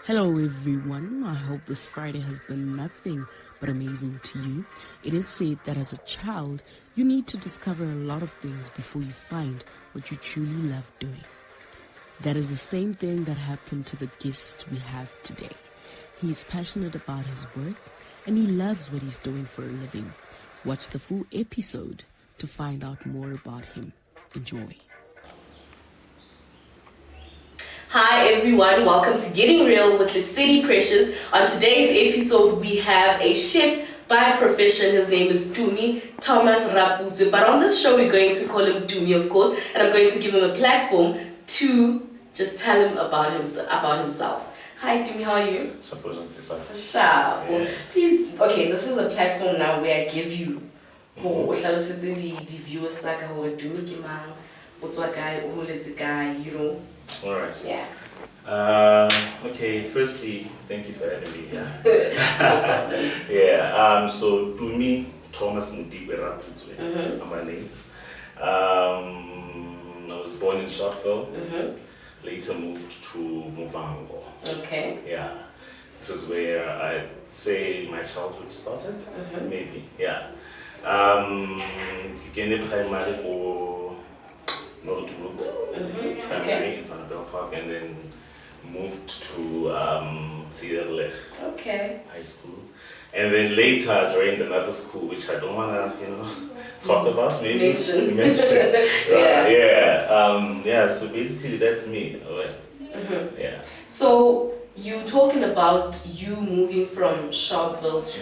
Hello everyone, I hope this Friday has been nothing but amazing to you. It is said that as a child, you need to discover a lot of things before you find what you truly love doing. That is the same thing that happened to the guest we have today. He is passionate about his work and he loves what he's doing for a living. Watch the full episode to find out more about him. Enjoy. Hi everyone, welcome to Getting Real with the City Precious. On today's episode, we have a chef by profession. His name is Cher Thomas. But on this show, we're going to call him Cher, of course, and I'm going to give him a platform to just tell him about himself. Hi Cher, how are you? Sharp. Well, please, okay, this is a platform now where I give you the viewers you know. All right. Yeah. Okay, firstly, thank you for having me here. Yeah, so to me, Thomas Mudibera are my names. I was born in Sharpeville, later moved to Movango. Okay. Yeah, this is where I'd say my childhood started, maybe, yeah. Began primary or North Okay. in Vanguard Park, and then moved to Sierra Okay. High School, and then later joined another school, which I don't wanna, talk about. Maybe Mention. Yeah. So basically, that's me. Yeah. So you talking about you moving from Sharpeville to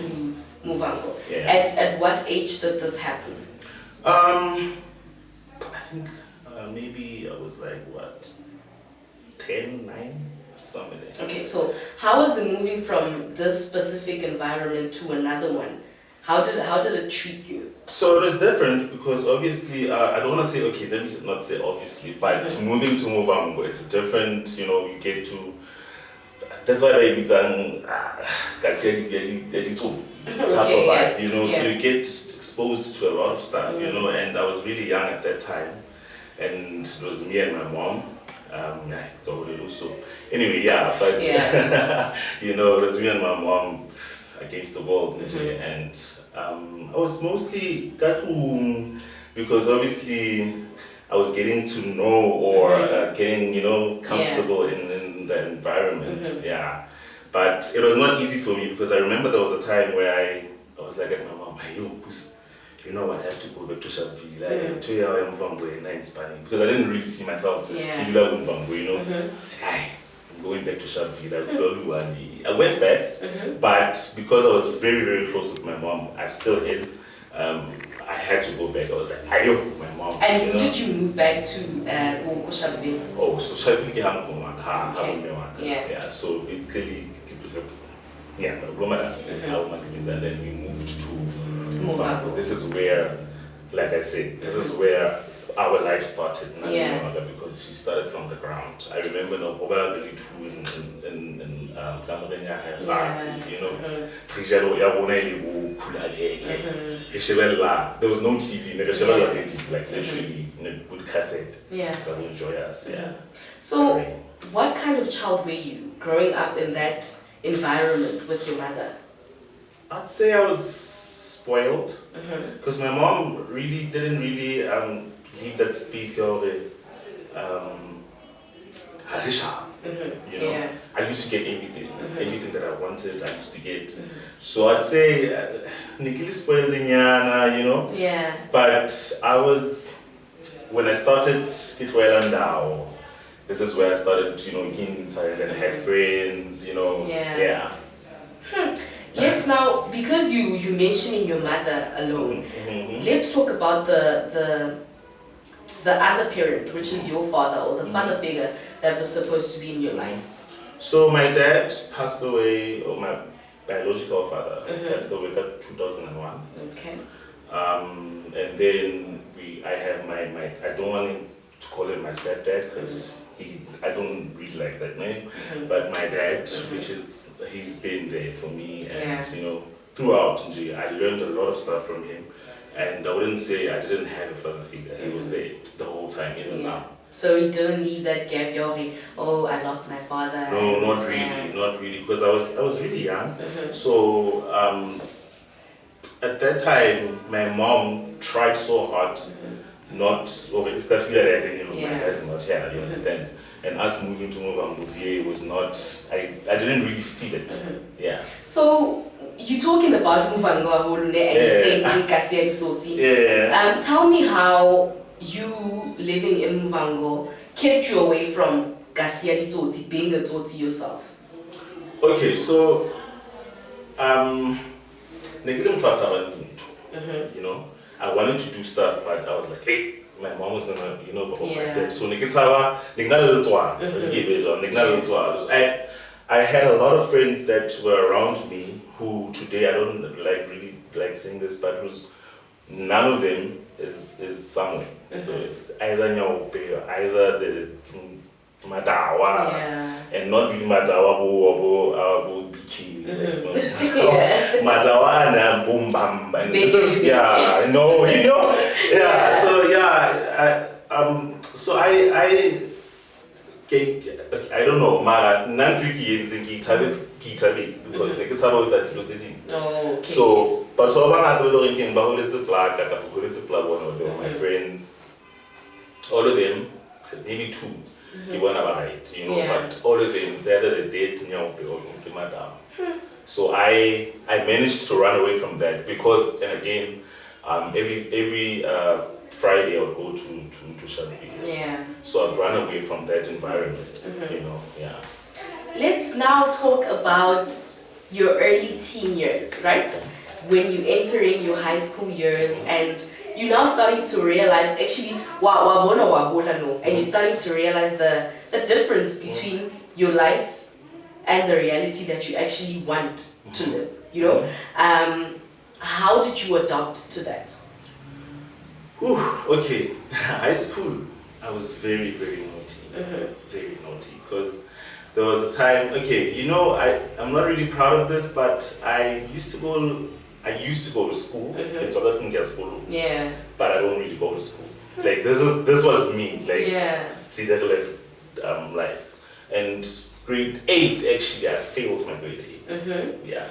Movango. Yeah. At what age did this happen? I think maybe I was like 10, 9, something like that. Okay, so how was the moving from this specific environment to another one? How did it treat you? So it was different because obviously, I don't want to say, okay, let me not say obviously, but moving to Movango, it's different, you get to, that's why I be done, type of vibe, so you get exposed to a lot of stuff, and I was really young at that time, and it was me and my mom. It's already so. Anyway, but it was me and my mom against the world, and I was mostly home because obviously I was getting to know or getting comfortable in the environment. But it was not easy for me because I remember there was a time where I was like at my mom, I have to go back to Sharpeville. Like 2 years I'm Spanish because I didn't really see myself in Mvango, It's like, I'm going back to Sharpeville. I went back, but because I was very, very close with my mom, I still is. I had to go back. I was like, my mom. And who did you move back to go Sharpeville? Oh, so Sharpeville came home. Yeah. So basically, and then we moved to Movango. This is where, like I said, this is where our life started. Because she started from the ground. I remember there was no TV, like literally with cassette. So we enjoy us. So, what kind of child were you growing up in that environment with your mother? I'd say I was spoiled because my mom really didn't leave that space I used to get everything that I wanted. I used to get. So I'd say Nikili spoiled But I was when I started Kitwela now. This is where I started, getting inside and had friends, Let's now, because you mentioning your mother alone, let's talk about the other parent, which is your father or the father figure that was supposed to be in your life. So my dad passed away, or my biological father passed away in 2001. Okay. And then I have my I don't want to call him my stepdad because I don't really like that name, but my dad, which is he's been there for me, and throughout I learned a lot of stuff from him, and I wouldn't say I didn't have a father figure. He was there the whole time, even now. So you didn't leave that gap, you're like, oh, I lost my father. No, not really, because I was really young. So at that time, my mom tried so hard not, especially that my dad's not here, you understand? And us moving to Muvambuvier was not, I didn't really feel it. Yeah. So you're talking about Vanguard and saying Kasia Toti. Yeah. Tell me how you living in Mvango kept you away from Kasia Toti, being a Toti yourself. Okay, so you know, I wanted to do stuff, but I was like, hey, my mom was gonna, but my dad. So I had a lot of friends that were around me who today I don't really like saying this, but none of them is somewhere. So it's either Nyaope or either the Madawa, and not really Madawa bo Biki. Madawa and boom bam. And this is, yeah, no, yeah. So yeah, so I don't know, ma nantriki and guitar beats because the guitar is at velocity. So, but so I don't know again, but it's a plug, one of my friends, all of them, maybe two, give one about height, but all of them, it's either a date, or madam. So I managed to run away from that because, and again, every Friday I would go to Shanti. Yeah. So I've run away from that environment, yeah. Let's now talk about your early teen years, right? When you entering your high school years and you're now starting to realize actually and you're starting to realize the difference between your life and the reality that you actually want to live, how did you adapt to that? Okay, high school, I was very, very naughty, very naughty, because there was a time, I'm not really proud of this, but I used to go to school, Yeah. but I don't really go to school. Like this was me, see that life. And grade 8, actually, I failed my grade 8. Yeah,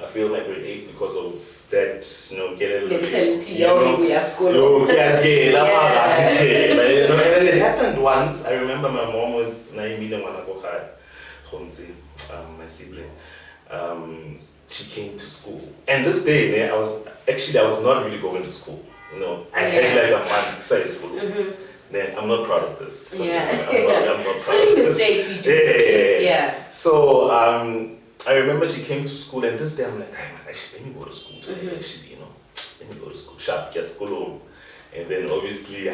I failed my grade 8 because of that, mentality. We are school. And it happened once. I remember my mom was my sibling. She came to school, and this day, I was not really going to school. I had like a month beside school. Then I'm not proud of this. I'm not proud. Silly mistakes we do. Yeah. So I remember she came to school, and this day I'm like, hey, man, actually, let me go to school today. Actually, let me go to school. Sharp, get school home. And then obviously,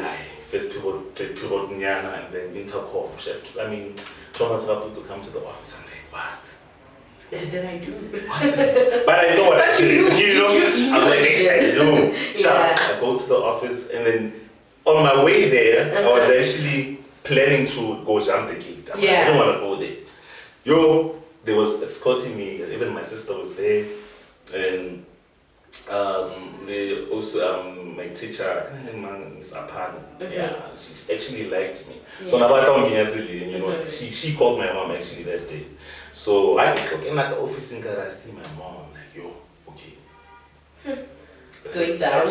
first period, played period Nyana, and then intercom, chef. Thomas Rapu to come to the office. I'm like, what? What did I do? But I know what I did. I'm like, I know. Sharp. Yeah. I go to the office, and then on my way there, I was actually planning to go jump the gate. I didn't want to go there. They was escorting me. Even my sister was there, and they also my teacher, Miss Apan. Yeah, she actually liked me. So now I come she called my mom actually that day. So I look in the office and I see my mom. I'm like, okay. It's going down.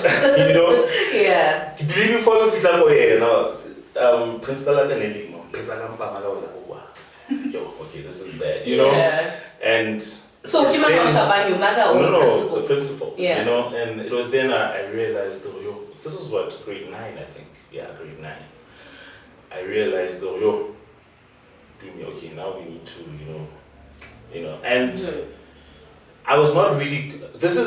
Yeah. Believe me, for you feel like principal okay, this is bad, Yeah. And so your mother or the principal? The principal. Yeah. And it was then I realized, this is what, grade 9, I think. Yeah, grade 9. I realized, do me, okay, now we need to, and I was not really. This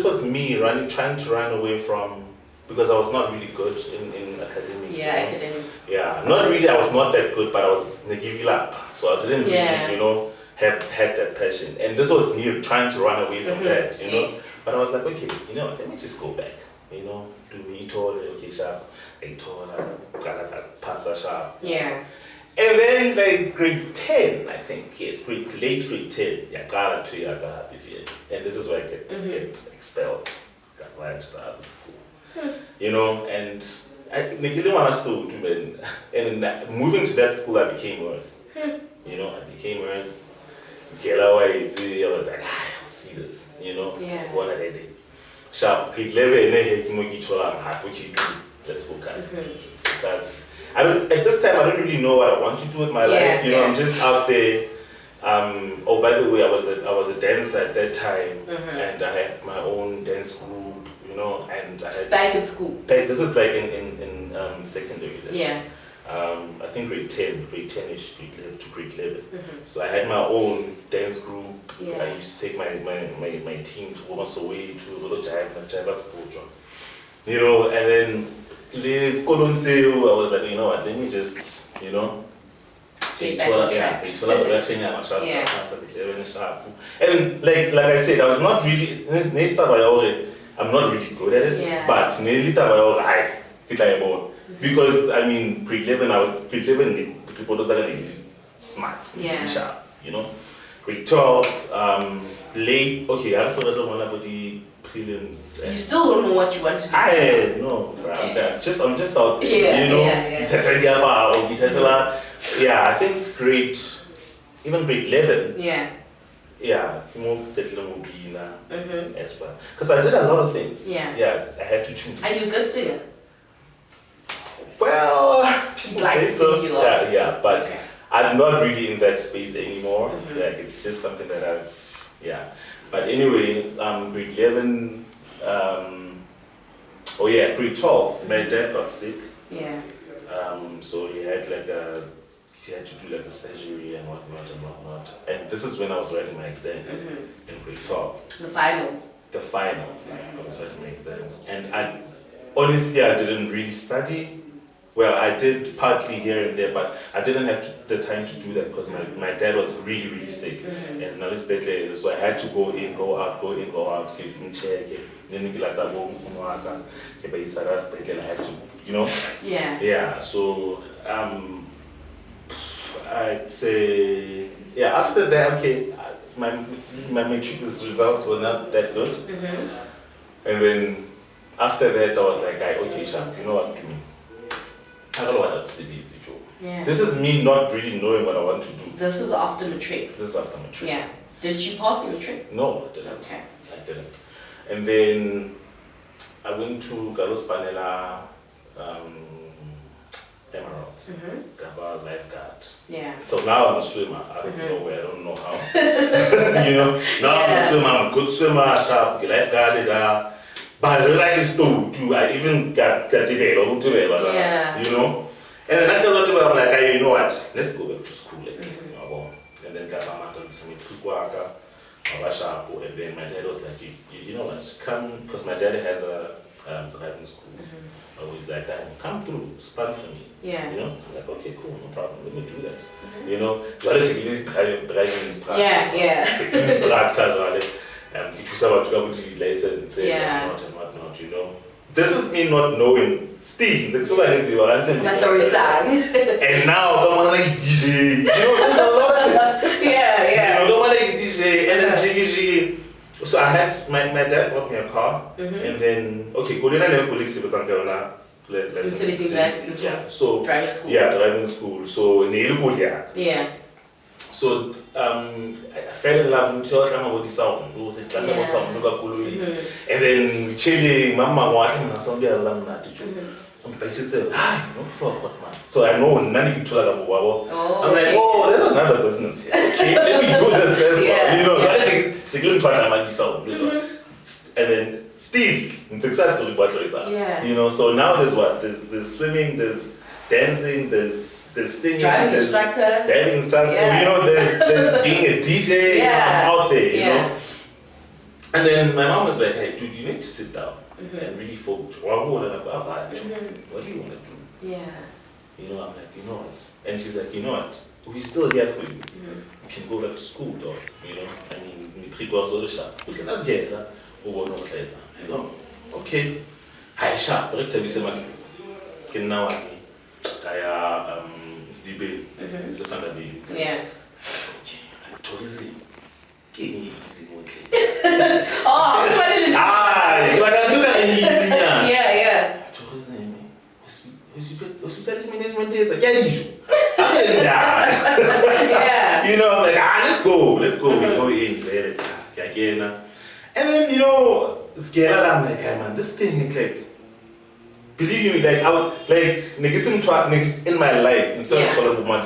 was me trying to run away from, because I was not really good in academics. Yeah, academics. Yeah, not really. I was not that good, but I was giving up. So I didn't really, had that passion. And this was me trying to run away from that, Yes. But I was like, okay, let me just go back. Do me told okay, sharp. I told pass a sharp. Yeah. And then like grade 10, I think, yes, late grade 10, and this is where I get expelled, got right to the other school. And and moving to that school, I became worse. You know, I became worse. I was like, I'll see this. You know, one at a day. Sharp, grade 11, what you do. Let's focus. Let's focus. At this time, I don't really know what I want to do with my life. You know, I'm just out there. Oh, by the way, I was a dancer at that time, and I had my own dance group. You know, and I had back in school. This is like in secondary. Then. Yeah. I think grade 10-ish, grade 11 to grade 11. So I had my own dance group. Yeah. I used to take my team to Omasowe to Jaiva Sport. You know, and then I was like, you know what, let me just, you know, get back on track. And like I said, I was not really, I'm not really good at it, but because I mean, grade 11, people don't really smart, really sharp, you know. Grade 12, late, okay, I also don't want about the prelims. You still don't know what you want to do. No, I'm just out there, you know. I think grade 11. As well. Because I did a lot of things. I had to choose. Are you a good singer? Well, people say so. But I'm not really in that space anymore. Like it's just something that I've, But anyway, grade 11, grade 12, my dad got sick. So he had to do like a surgery and whatnot. And this is when I was writing my exams in grade 12. The finals. I was writing my exams. And I didn't really study. Well, I did partly here and there, but I didn't have the time to do that because my dad was really, really sick. And now it's better, so I had to go in, go out, give him check, then I had to, you know? So, I'd say, after that, okay, my matric results were not that good. And then after that, I was like, okay, Sharp, you know what, do me. I don't know what else to be. This is me not really knowing what I want to do. This is after matric. Yeah. Did you pass your matric? No, I didn't. Okay. I didn't. And then I went to Carlos Panela Emerald. Gaba lifeguard. Yeah. So now I'm a swimmer. Out of nowhere, I don't know how. You know, now I'm a swimmer. I'm a good swimmer. Sharp, lifeguarded. But I realized too, I even got it, you know. And then after that, I'm like, hey, you know what? Let's go back to school. And then and then my dad was like, you know what? Come, because my dad has a driving schools. Always like, come through, stand for me. You know, I'm like, okay, cool, no problem. Let me do that. You know, driving instructor. It was about to go to the license and whatnot, you know. This is me not knowing. Steve, and now come on like DJ. You know, there's a lot of this. You know, come on like DJ and then jiggy. So I had my dad bought me a car and then go to so driving school. Driving school. So in So I fell in love with the sound. It was a sound. And then we changed Mama watching and somebody alone. So I know none of you I'm like, oh, there's another business here. Okay, let me do this as well. You know, and then still, it's exciting to you know, so now there's what? There's swimming, there's dancing, there's singing, driving instructor, you know, there's being a DJ out there, you know. And then my mom was like, hey, dude, you need to sit down and really focus. What do you want to do? You know, I'm like, you know what? And she's like, you know what? We're still here for you. You can go back to school, dog. You know, I mean, we 3 hours all the shop. Okay, let's get it. You know, okay. Hi, sharp. Rector, we say my kids. Okay, now it's the baby. It's the father baby. Tourism. Give me easy one. Oh, she wanted to easy. Yeah. Tourism. hospitality management is like, yeah. You know, I'm like, let's go. We go in there. And then, you know, I'm like, hey man, this thing is like, believe me, like, I would, like, next in my life, instead of talking about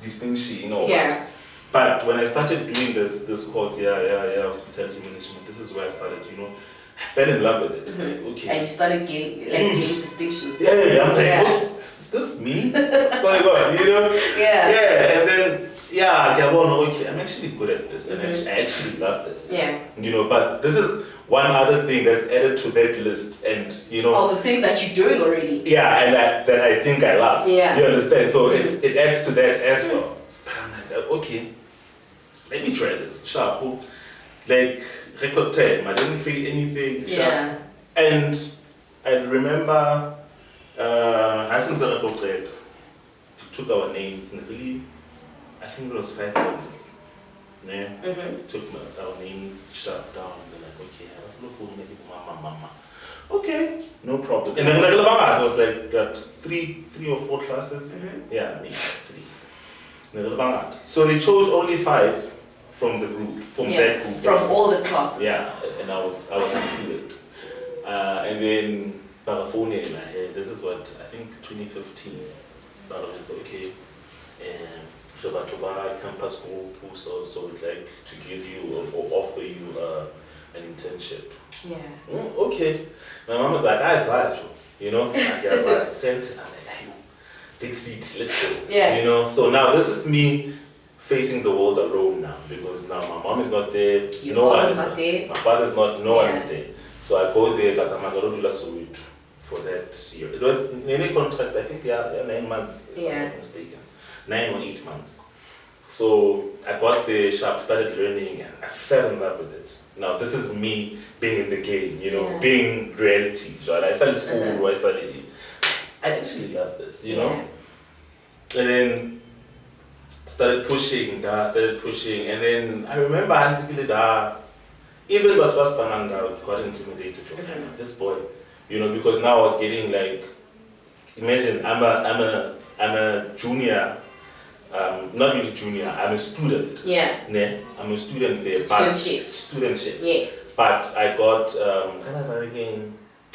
distinction, you know. Yeah. But when I started doing this course, hospitality management, this is where I started, you know, I fell in love with it. Like, okay. And you started getting distinctions. Yeah, I'm like, okay, is this me? What's going on, you know? Yeah, and then, okay, I'm actually good at this, and I actually love this. Yeah. You know, but this is one other thing that's added to that list, and, you know. All the things that you're doing already. Yeah, and that I think I love. Yeah. You understand? So it adds to that as well. But I'm like, okay, let me try this. Sharp. Like, record time, I didn't feel anything. Yeah. And I remember, we took our names, and really, I think it was 5 hours. Yeah. Took our names, shut down, and they're like, okay, I don't know maybe mama. Okay, no problem. And then it was like got three or four classes. Yeah, maybe 3. So they chose only 5 from the group, that group. From all the classes. Yeah, and I was included. And then Barafone in my head, this is what, I think 2015. Barafone said, okay, campus group, so it's like to give you or offer you an internship. Yeah. Okay. My mom was like, I thought you know, I sent it. I'm like, hey, big seat, let's go. Yeah. You know, so now this is me facing the world alone now, because now my mom is not there, no one is not there. My father's not, no one is there. So I go there because I'm going to do for that year. It was in any contract, I think, 9 months, if I'm not mistaken. 9 or 8 months. So I got the shop, started learning, and I fell in love with it. Now this is me being in the game, you know, being reality. Right? I started school, I actually love this, you know. And then started pushing, and then I remember even what was Vanguard got intimidated. This boy, you know, because now I was getting like, imagine I'm a junior. Not really junior, I'm a student. Yeah. I'm a student there. Studentship. Yes. But I got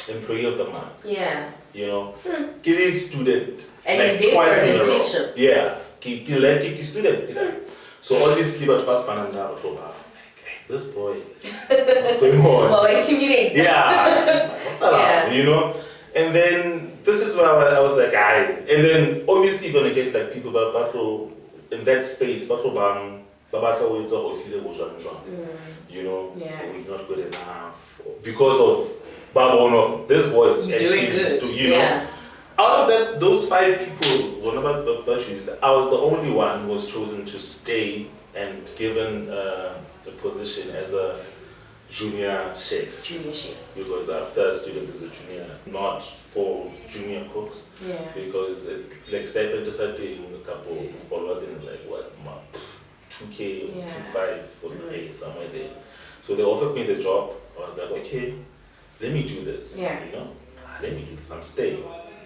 employee of the month. Yeah. You know, getting student. And like you twice in a row. presentation. Yeah. Student. So obviously, but was Pananda, this boy, what's going on? Well, intimidate. Yeah. What's around? You know? And then this is where I was like, and then obviously you're gonna get like people battle in that space, you know, we're not good enough because of Babono. This boy is actually good. You know. Out of that, those 5 people, I was the only one who was chosen to stay and given the position as a junior chef. Because after a student is a junior, not for junior cooks. Yeah. Because it's like stipend deciding a couple like what, 2K or 2.5 for the pay somewhere there. So they offered me the job. I was like, okay, let me do this. Yeah. You know, let me do this. I'm staying.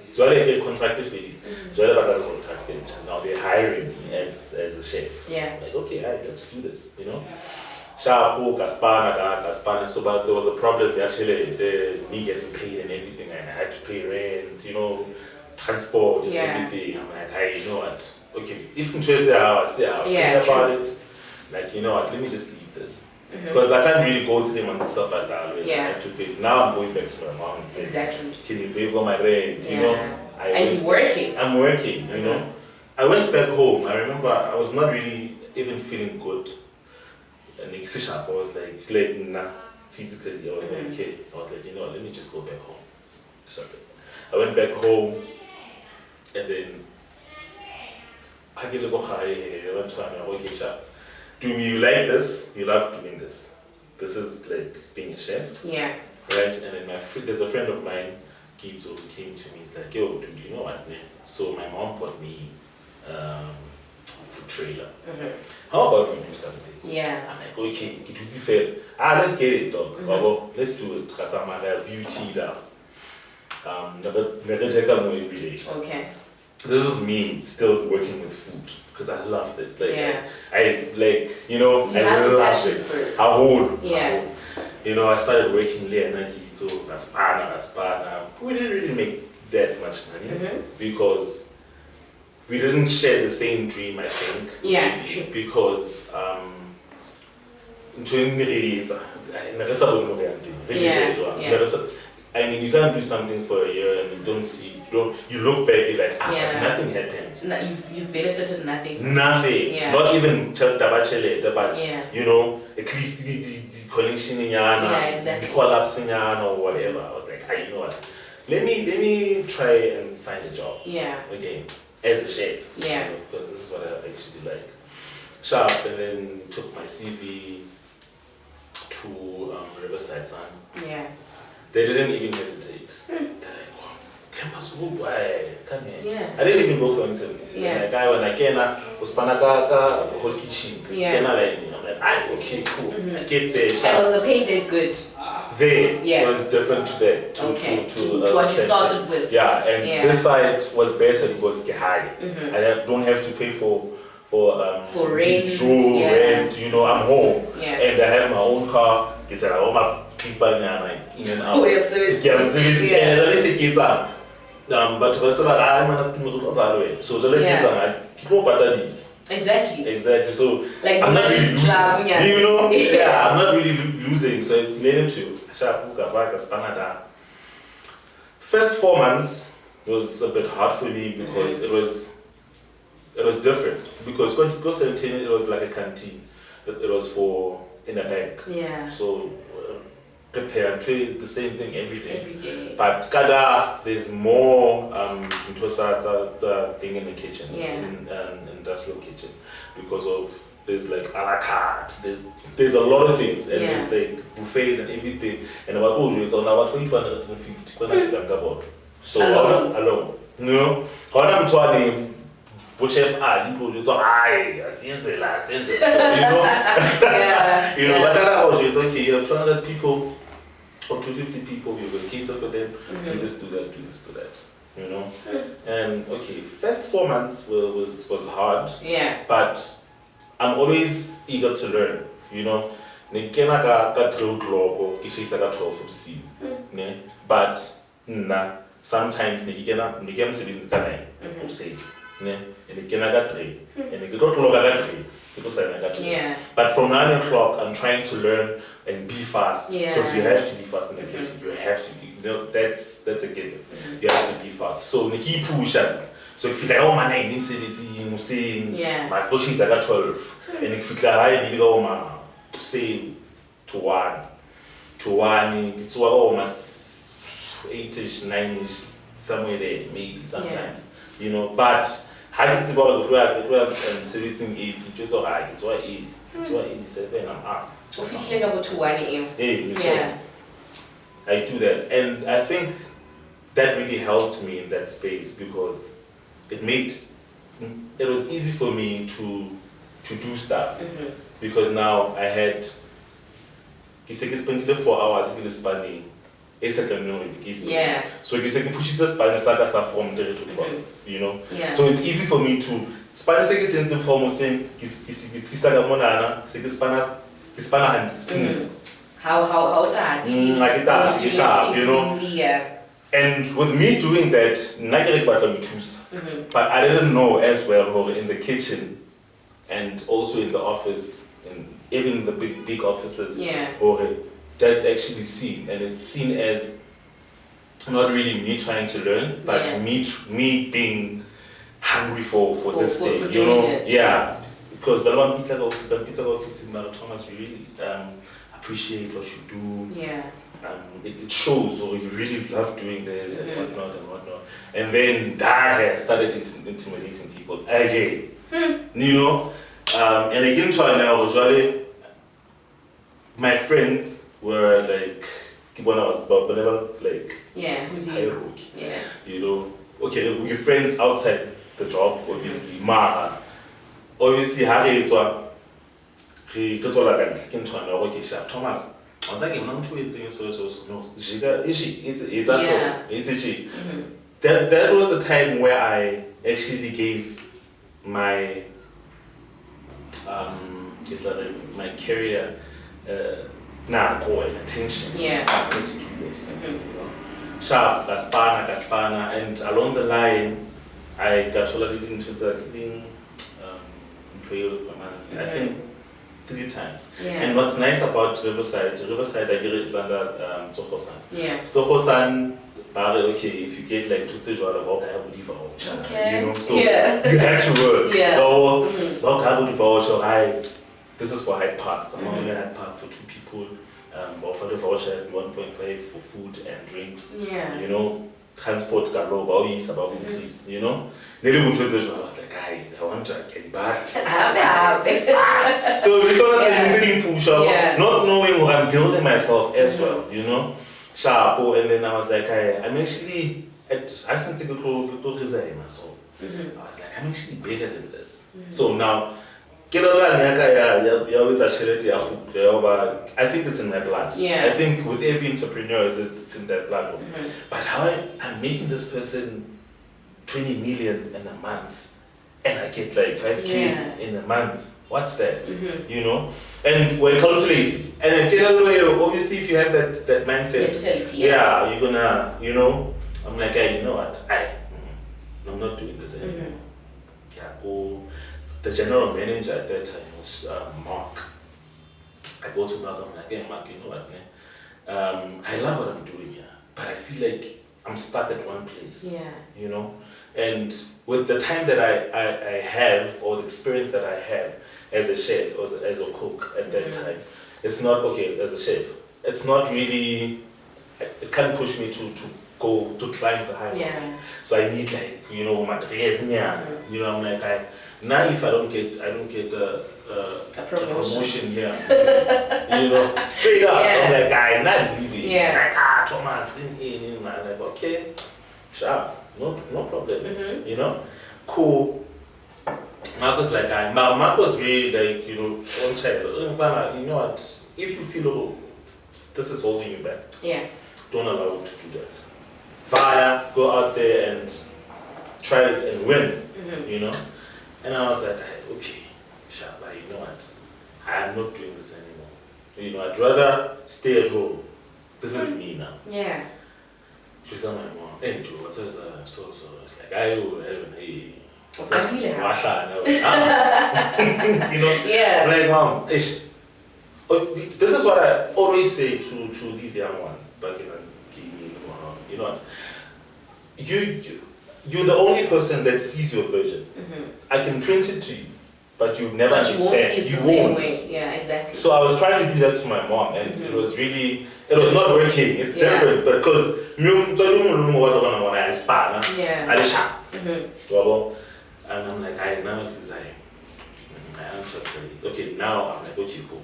So I get contracted for it. So I got contracted. Now they're hiring me as a chef. Yeah. Like, okay, let's do this. You know. Gaspana, so but there was a problem actually, me getting paid and everything, and I had to pay rent, you know, transport and everything. I'm like, hey, you know what? Okay, if I'm Tuesday, I'll think about it. Like, you know what? Let me just leave this. Because I can't really go 3 months except like that. I have to pay. Now I'm going back to my mom and saying, can you pay for my rent? You know, and you're working. I'm working, you know. I went back home. I remember I was not really even feeling good. And I was like, physically, I was like, okay. I was like, you know, let me just go back home. Sorry. I went back home, and then I get to go high. I went to okay, sharp. Do you like this? You love doing this. This is like being a chef. Yeah. Right? And then there's a friend of mine, Gizo, who came to me. He's like, yo, dude, you know what, man? So my mom bought me food trailer. How about we do something? Yeah. I'm like, okay, it was fair. Let's get it, dog. Let's do it. Got some beauty down. never take a every day. Okay. This is me still working with food because I love this. Like Yeah. I like I have a really love passion it. for it. I hold. Yeah. I started working late and so Aspana. We didn't really make that much money because we didn't share the same dream, I think. Yeah, maybe, true. because I mean, you can't do something for a year and you look back, you're like, nothing happened. No, you've benefited nothing. Nothing. Yeah. Not even but Yeah. at least the connection exactly. the collapsing or whatever. I was like, you know what? Let me try and find a job. Yeah. Again, as a chef. Yeah. Because this is what I actually like. Sharp, and then took my CV to Riverside Sun. Yeah. They didn't even hesitate. They're like, oh, campus group, come here. Yeah. I didn't even go for an interview. Yeah. Like, when I came, was panaka whole kitchen. Yeah. I'm like, okay, cool. I get there. And was the pay there good? There was different to that. To what you started with. Yeah, and this side was better because it's high. I don't have to pay for rent. Rent. I'm home. Yeah. And I have my own car. It's all my people in and out. But so Exactly. So like I'm not really losing. Yeah. I'm not really losing. So it made him to first 4 months was a bit hard for me because it was different. Because it was like a canteen. It was for in a bank. Yeah. So prepare and play the same thing every day. Every day. But kada there's more thing in the kitchen, in an industrial kitchen, because of there's like a la carte, there's a lot of things, and there's like buffets and everything, and about it's on about 250 so alone. How I'm trying which chef you go I see but it's okay, you have 200 people or 250 people, you will cater for them, do this, do that, And okay, first 4 months was hard, but I'm always eager to learn, Nekena ka 3 o'clock, kisha ka 12 ubusuku, but sometimes nekena msebenzi ka 9 ubusuku, and nekena ka 3, and nekena ka 3. But from 9 o'clock, I'm trying to learn and be fast, because you have to be fast in the kitchen. You have to be. That's a given. You have to be fast. So Niki pusha. So if you like, oh man, I'm saying, my coaching is like 12, and if you like, you go man, say to 1, it's almost 8ish, 9ish, somewhere there, maybe sometimes, but. How it's about the celebrating age, it's all right, it's what 87 and up. Officially about 1 a.m. I do that, and I think that really helped me in that space because it was easy for me to do stuff because now I had spent 4 hours in the Spanish. So you can push it Spanish from 3 to 12, So it's easy for me to Spanish sense inform saying how sharp, And with me doing that, but I didn't know as well in the kitchen and also in the office and even the big offices. That's actually seen, and it's seen as not really me trying to learn, but me being hungry for this thing, Because when pizza office in Thomas, we really appreciate what you do. It shows, or you really love doing this and whatnot. And then that started intimidating people again, And again, usually my friends were like, hierarchy. Okay, we're friends outside the job, obviously. Obviously, okay, Cher Thomas, was like, I'm too it's no, that was the time where I actually gave my career go and attention. Yeah. Let's do this. You know? Sharp, Gaspana, and along the line, I got already into the employee of command. I think 3 times. Yeah. And what's nice about Riverside, I get it under Tsohosan. Yeah. Tsohosan, okay, if you get like 2 stages out of voucher, okay. you know, so yeah. you had to work. Yeah. Voucher, this is for Hyde Park. I'm only Hyde Park for 2 people. Offer the voucher at 1.5 for food and drinks. Yeah. You know, transport about increase, you know. I was like, I want to get back. So we thought that push up, not knowing what I'm building myself as well, you know. Sharp, and then I was like, I'm actually I sent to go resign myself. I was like, I'm actually bigger than this. So now I think it's in my blood. Yeah. I think with every entrepreneur, it's in their blood. But how I'm making this person 20 million in a month, and I get like 5K in a month. What's that? You know? And we're calculating. And obviously, if you have that mindset, you're gonna, you know, I'm like, hey, you know what? I'm not doing this anymore. The general manager at that time was Mark. I go to Mark, I'm like, hey Mark, you know what, man? I love what I'm doing here, but I feel like I'm stuck at one place. Yeah. You know? And with the time that I have, or the experience that I have as a chef, or as a cook at that time, it's not, okay, as a chef, it's not really, it can't push me to go, to climb the high mountain. So I need like, you know, materials, you know, I'm like, now if I don't get a promotion here, you know, straight up, I'm like, I'm not leaving. Like, Thomas, I'm like, okay, sharp, no problem, you know, cool. Mark was like, Mark was really like, you know, one child, you know what, if you feel this is holding you back, don't allow you to do that. Go out there and try it and win, you know. And I was like, okay, sharp, you know what, I'm not doing this anymore. You know, I'd rather stay at home. This is me now. Yeah. She's on my mom, hey Joe, what's this? So it's like, I will have hey. You know? Yeah. I'm like, Mom, this is what I always say to these young ones back in you know what? You're the only person that sees your vision. I can print it to you, but you never understand. You won't see it the same way. Yeah, exactly. So I was trying to do that to my mom, and it was not working. It's different because and I'm like, I now because I answer it. Okay, now I'm like, okay, cool.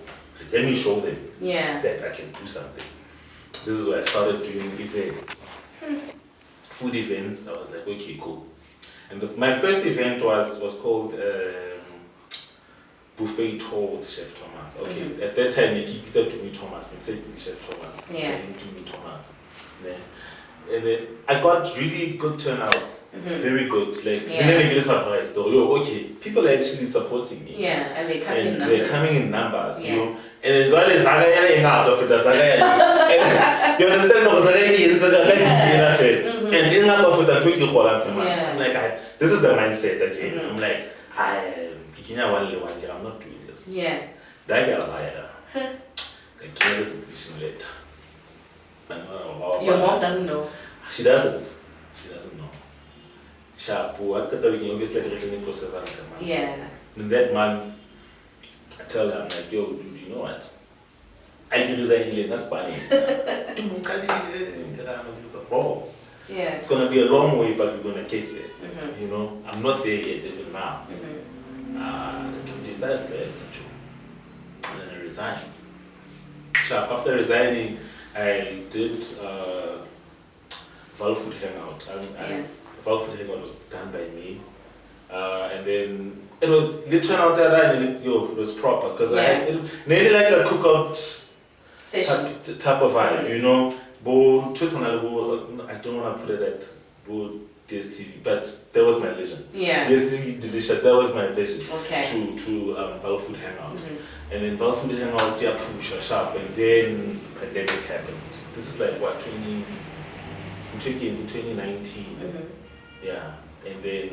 Let me show them that I can do something. This is where I started doing events. Food events. I was like, okay, cool. And my first event was called Buffet Tour with Chef Thomas. Okay, at that time, you keep it to me Thomas. You say Chef Thomas. Yeah. To me Thomas. And then I got really good turnouts. Very good. Like, didn't get surprised though. Okay, people are actually supporting me. Yeah, and they're coming in numbers. They're coming in numbers. You know? And as well as out of it, you understand? And in out of it, I took you for I'm like, this is the mindset again. I'm like, I'm not doing this. Yeah. That guy, I can't listen later. Your mom doesn't know. She doesn't know. Sharp, what the beginning obviously like a for 7 months. Yeah. In that month, I tell her, I'm like, yo, dude, you know what? I did resign in Spanish. Yeah. It's gonna be a long way, but we're gonna get there. You know, I'm not there yet even now. And then I resigned. Sharp, after resigning, I did Val Food Hangout. Val Food Hangout was done by me. And then it was, they turned out that it was proper because I had nearly like a cookout Session. type of vibe, you know. But I don't want to put it at DSTV, but that was my vision. Yeah. DSTV delicious. That was my vision. Okay. To Val Food Hangout, and then Val Food Hangout, yeah, push sharp, and then pandemic happened. This is like what 2019. Yeah, and then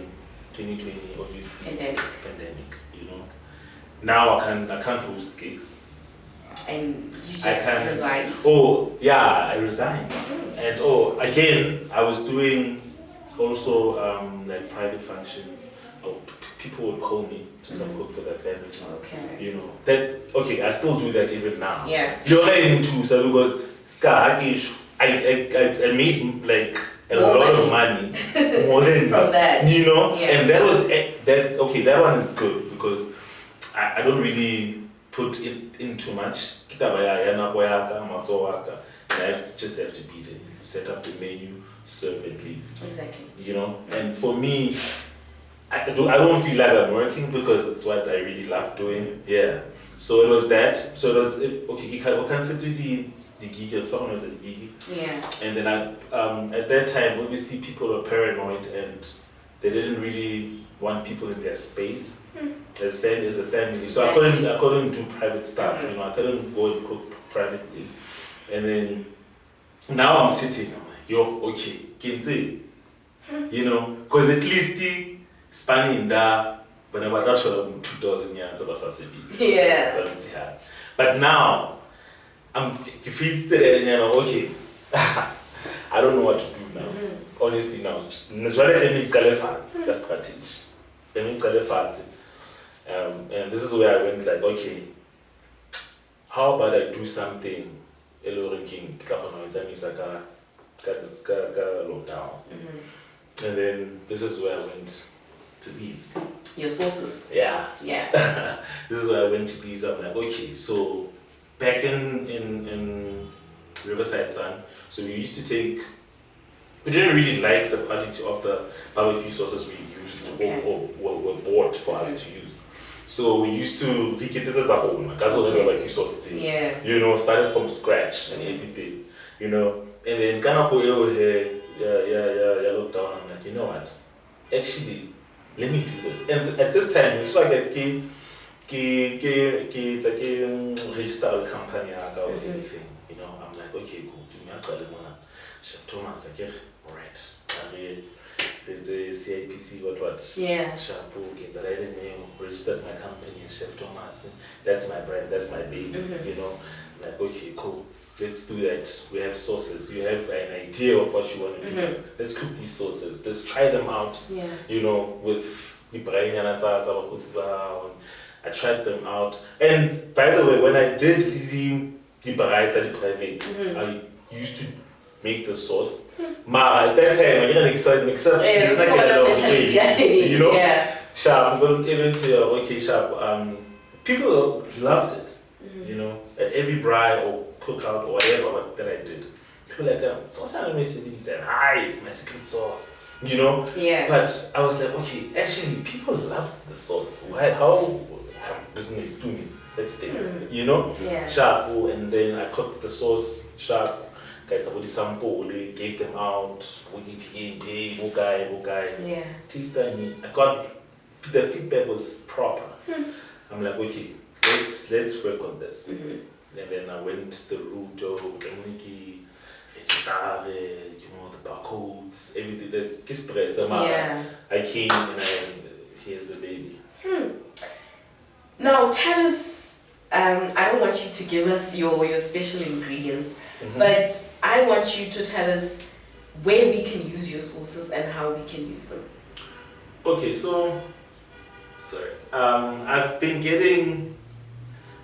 2020, obviously pandemic. You know, now I can't host gigs. And you just resigned. Oh yeah, I resigned. And again, I was doing also like private functions. People would call me to come cook for their family. Okay. You know that. Okay, I still do that even now. Yeah. You're into so because I made like a more lot money. of money more than from that. You know, Yeah. and that was that. Okay, that one is good because I don't really put in too much. I just have to be there, set up the menu, serve and leave. Exactly. You know, and for me, I don't feel like I'm working because it's what I really love doing. Yeah. So it was that. So it was okay. You can sit with the gig or someone was at the gig. Yeah. And then at that time, obviously people were paranoid and they didn't really want people in their space as a family. So Exactly. I couldn't do private stuff. You know, I couldn't go and cook privately. And then now I'm sitting. I'm like, yo, okay, can see. You know, because at least the spanning that when I was actually 2,000 years of Yeah. But now I'm defeated and you know, okay. I don't know what to do now. Honestly now. Let me tell the strategy. Let me tell the and this is where I went like, okay, how about I do something ranking lockdown. And then this is where I went to these. Your sources. Yeah. Yeah. This is where I went to these. I'm like, okay, so back in Riverside Sun, so we used to take, we didn't really like the quality of the barbecue sauces we used or were bought for us to use. So we used to rekitisa our own. That's what the barbecue sauce thing. Yeah. You know, started from scratch and everything. You know, and then Kanapo here, looked down. I'm like, you know what? Actually, let me do this. And at this time, it's like it's like a registered company or anything. You know, I'm like, okay, cool. Do me a call Cher Thomas, like, alright. There's a CIPC, what? Yeah. Shampoo, get the right name, registered my company as Cher Thomas. That's my brand, that's my baby. You know, like, okay, cool. Let's do that. We have sauces. You have an idea of what you want to do. Let's cook these sauces. Let's try them out. Yeah. You know, with the brain and I tried them out. And by the way, when I did the private, I used to make the sauce. Ma at that time I didn't mix up you know? Yeah. Sharp, but even to okay, sharp. People loved it. You know, at every braai or cookout or whatever that I did. People like sauce I'm missing. He said, "Hi, it's my secret sauce." You know? Yeah. But I was like, okay, actually people loved the sauce. Why how business to me? Let's take it. You know? Yeah. Sharp, and then I cooked the sauce sharp. Guys, I sample, gave them out, Yeah. tasted. I got the feedback was proper. I'm like, okay, let's work on this. And then I went the route of the the barcodes, everything that stress. Yeah. I came and here's the baby. Now tell us, I don't want you to give us your special ingredients, but I want you to tell us where we can use your sauces and how we can use them. Okay, so sorry. I've been getting,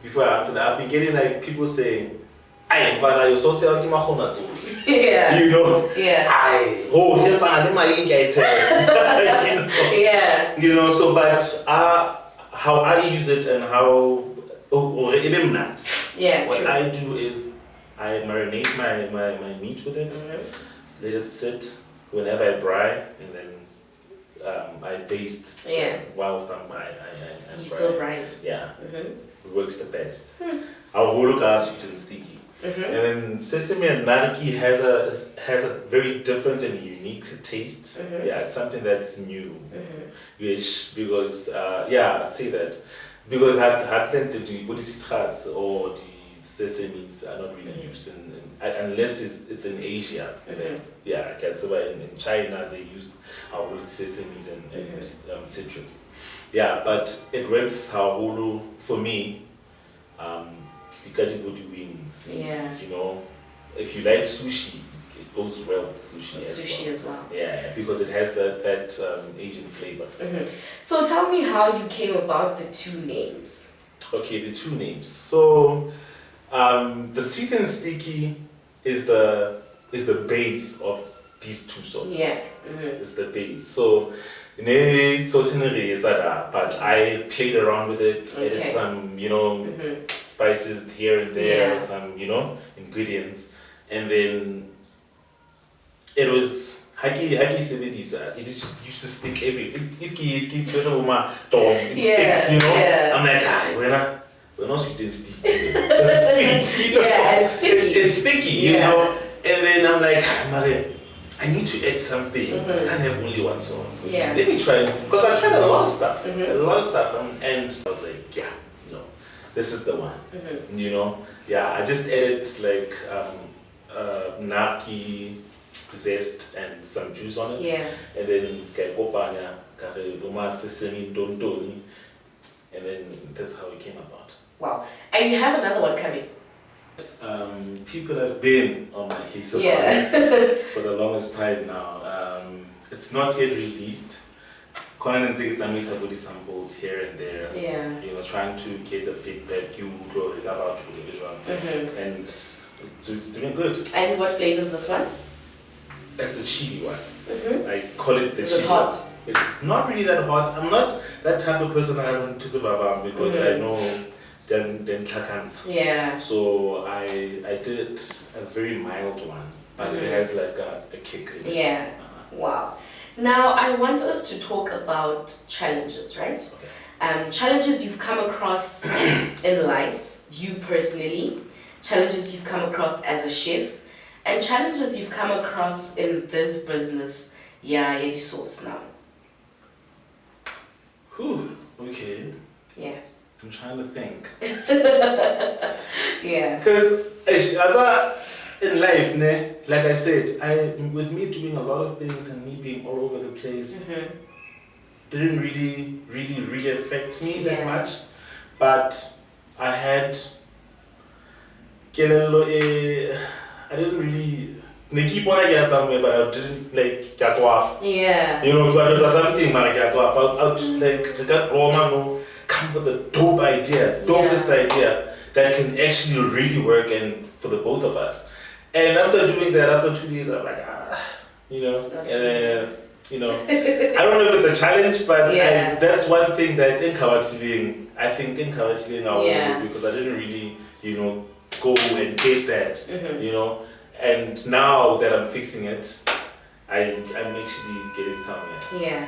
before I answer that, I've been getting like people saying, I am Vanna, your social Yeah. you know? Yeah. Yeah. You know, so but how I use it and how or even not. Yeah. What True. I do is I marinate my meat with it, let it sit whenever I braai, and then I baste whilst I'm You still braai. Yeah, it works the best. Our whole gas sweet and sticky. And then sesame and narki has a very different and unique taste. Yeah, it's something that's new. Which because I'd say that because the bodhisattvas or the sesames are not really used unless it's in Asia. Yeah, in China they use our sesames and citrus. Yeah, but it works how for me. The body wings. Yeah. You know, if you like sushi, it goes well with sushi as well. Yeah, because it has that Asian flavor. So tell me how you came about the two names. Okay, the two names. So, the sweet and sticky is the base of these two sauces. Yeah. It's the base. So. But I played around with it, added some, spices here and there, some, ingredients, and then it was it used to stick it sticks, I'm like, we're not sweet and sticky, because it's sweet, Yeah, and it's sticky. It's sticky, and then I'm like, I need to add something. I can't have only one sauce. Yeah. Let me try, because I tried a lot of stuff. And I was like, this is the one. I just added like narki zest and some juice on it. Yeah. And then sesame, and then that's how it came about. Wow. And you have another one coming. People have been on my case about it for the longest time now. It's not yet released. Conan takes body samples here and there. Trying to get the feedback you go about to the visual, and it's doing good. And what flavor is this one? It's a chili one. I call it the chili. Is it hot? It's not really that hot. I'm not that type of person that doesn't tutu babam because I know. Then yeah. So I did a very mild one, but it has like a kick in it. Yeah. Wow. Now I want us to talk about challenges, right? Okay. Challenges you've come across in life, you personally, challenges you've come across as a chef, and challenges you've come across in this business, the sauce now. Whew, okay. Yeah. I'm trying to think. Yeah. Because in life, like I said, with me doing a lot of things and me being all over the place, didn't really affect me that much. But I didn't really. They keep on again somewhere, but I didn't get off. Yeah. But there's something I get off. I got Roma come with a dope idea, dopest idea that can actually really work and for the both of us. And after doing that, after 2 days, I'm like, I don't know if it's a challenge, but that's one thing that I think in Kawatiling, because I didn't really, go and get that, and now that I'm fixing it, I'm actually getting somewhere. Yeah.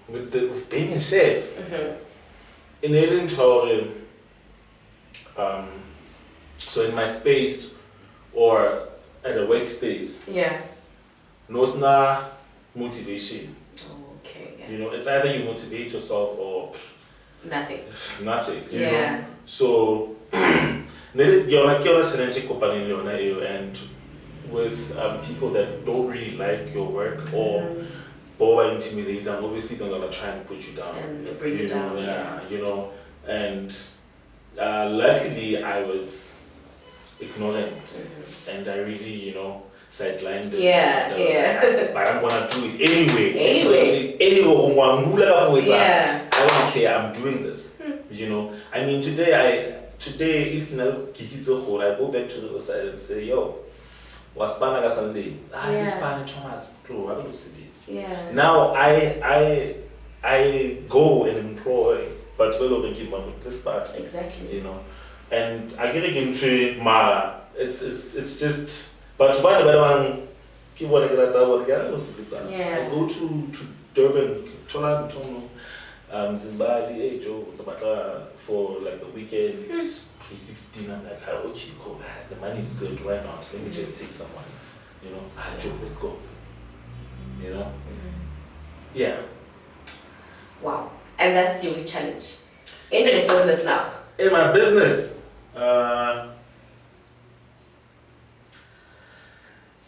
With being a chef, in Ellen so in my space or at a workspace, no motivation. Okay. It's either you motivate yourself or nothing. Nothing. You know? So and with people that don't really like your work or intimidate, I'm obviously gonna try and put you down and bring you down. And luckily I was ignorant and I really sidelined it. But I'm gonna do it anyway. I don't care, I'm doing this. I mean today if I go back to the side and say, yo, was Panaga Sunday? This Pana Thomas, bro, I don't see this. Now I go and employ, but with this part. Exactly. And I get into Mara. It's just, but one I go to Durban, Zimbabwe, hey Joe, for like a weekend, 316. I'm like, okay, cool. The money is good. Why not? Let me just take someone. You know, Joe, let's go. You know? Yeah. Wow. And that's the only challenge in your business now. In my business, the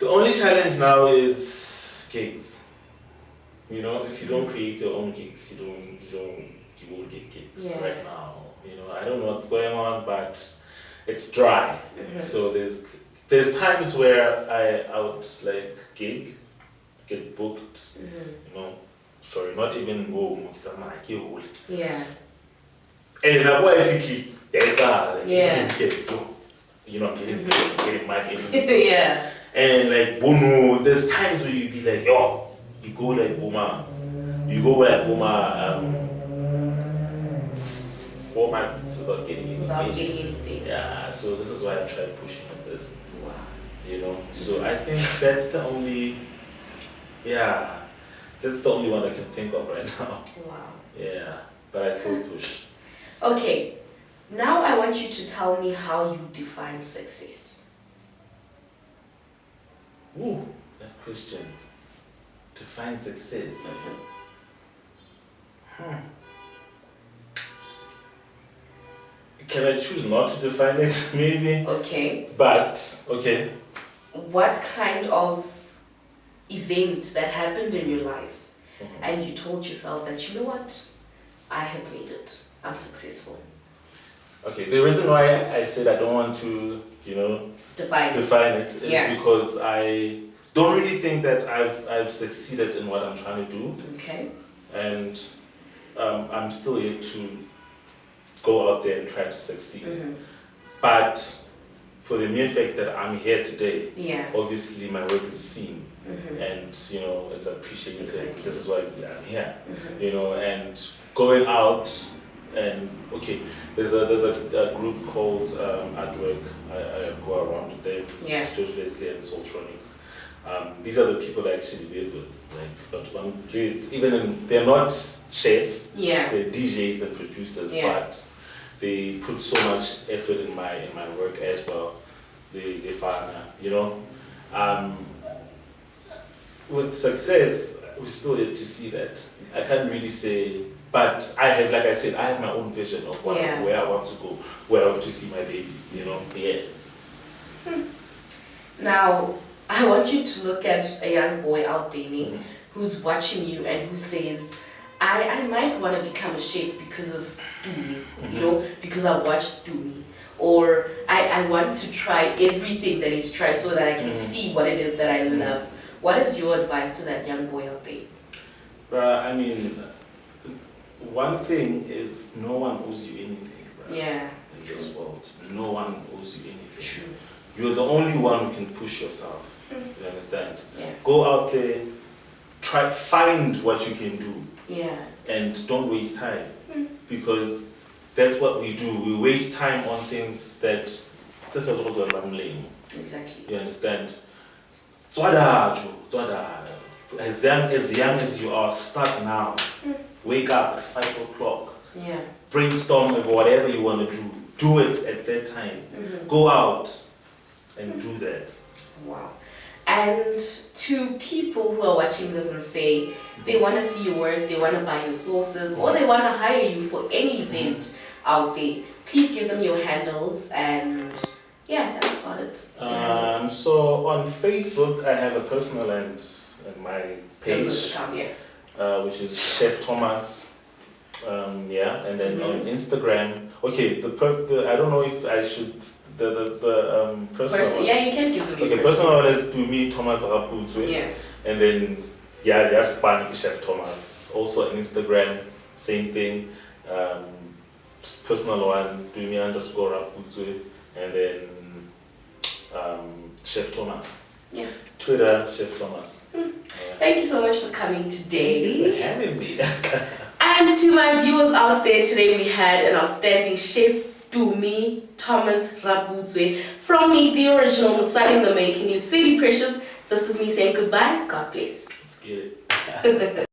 only challenge now is gigs. You know, if you don't create your own gigs, you won't get gigs right now. You know, I don't know what's going on, but it's dry. So there's times where I would like gig, get booked. You know, sorry, not even go. Yeah. And then what if you you know, getting money. Yeah. And like, boom, there's times where you be like, oh. You go like Boma, 4 months without getting anything. Yeah, so this is why I tried pushing on this. Wow. You know, so I think that's the only one I can think of right now. Wow. Yeah, but I still push. Okay, now I want you to tell me how you define success. Ooh, that question. Define success. Can I choose not to define it, maybe? Okay. But, okay. What kind of event that happened in your life and you told yourself that, you know what, I have made it, I'm successful? Okay, the reason why I said I don't want to, you know, define it is because I don't really think that I've succeeded in what I'm trying to do. Okay. And I'm still yet to go out there and try to succeed. But for the mere fact that I'm here today, obviously my work is seen and, you know, it's appreciated. Exactly. This is why I'm here. You know, and going out and there's a group called Artwork. I go around with them. It's George Leslie and Soultronics. These are the people I actually live with. They're not chefs. They're DJs and producers, but they put so much effort in my work as well. They you know. With success, we still yet to see that. I can't really say, but I have, like I said, I have my own vision of where I want to go, where I want to see my babies. You know. Now, I want you to look at a young boy out there who's watching you and who says, I might want to become a chef because of Dumi, you know, because I watched Dumi. Or I want to try everything that he's tried so that I can see what it is that I love. What is your advice to that young boy out there? I mean, one thing is no one owes you anything. In this world, no one owes you anything. True. You're the only one who can push yourself. You understand? Go out there, find what you can do. And don't waste time. Because that's what we do. We waste time on things that just a little bit lame. Exactly. You understand? As young as you are, start now. Wake up at 5 o'clock. Brainstorm about whatever you want to do. Do it at that time. Go out and do that. Wow. And to people who are watching this and say they want to see your work, they want to buy your sources, or they want to hire you for any event out there, please give them your handles and that's about it. So on Facebook, I have a personal and my page, business account, which is Cher Thomas. And then on Instagram, I don't know if I should the personal. You can give them. Okay, personal one is to me Thomas Rapuzwe. And then there's Cher Thomas. Also on Instagram, same thing. Personal one, to me _Rapuzwe, and then Cher Thomas. Twitter, Cher Thomas. Thank you so much for coming today. Thank you for having me. And to my viewers out there, today we had an outstanding chef, Dumi Thomas Rapuzwe. From me, the original Musali in the making, City Precious. This is me saying goodbye. God bless. Let's get it.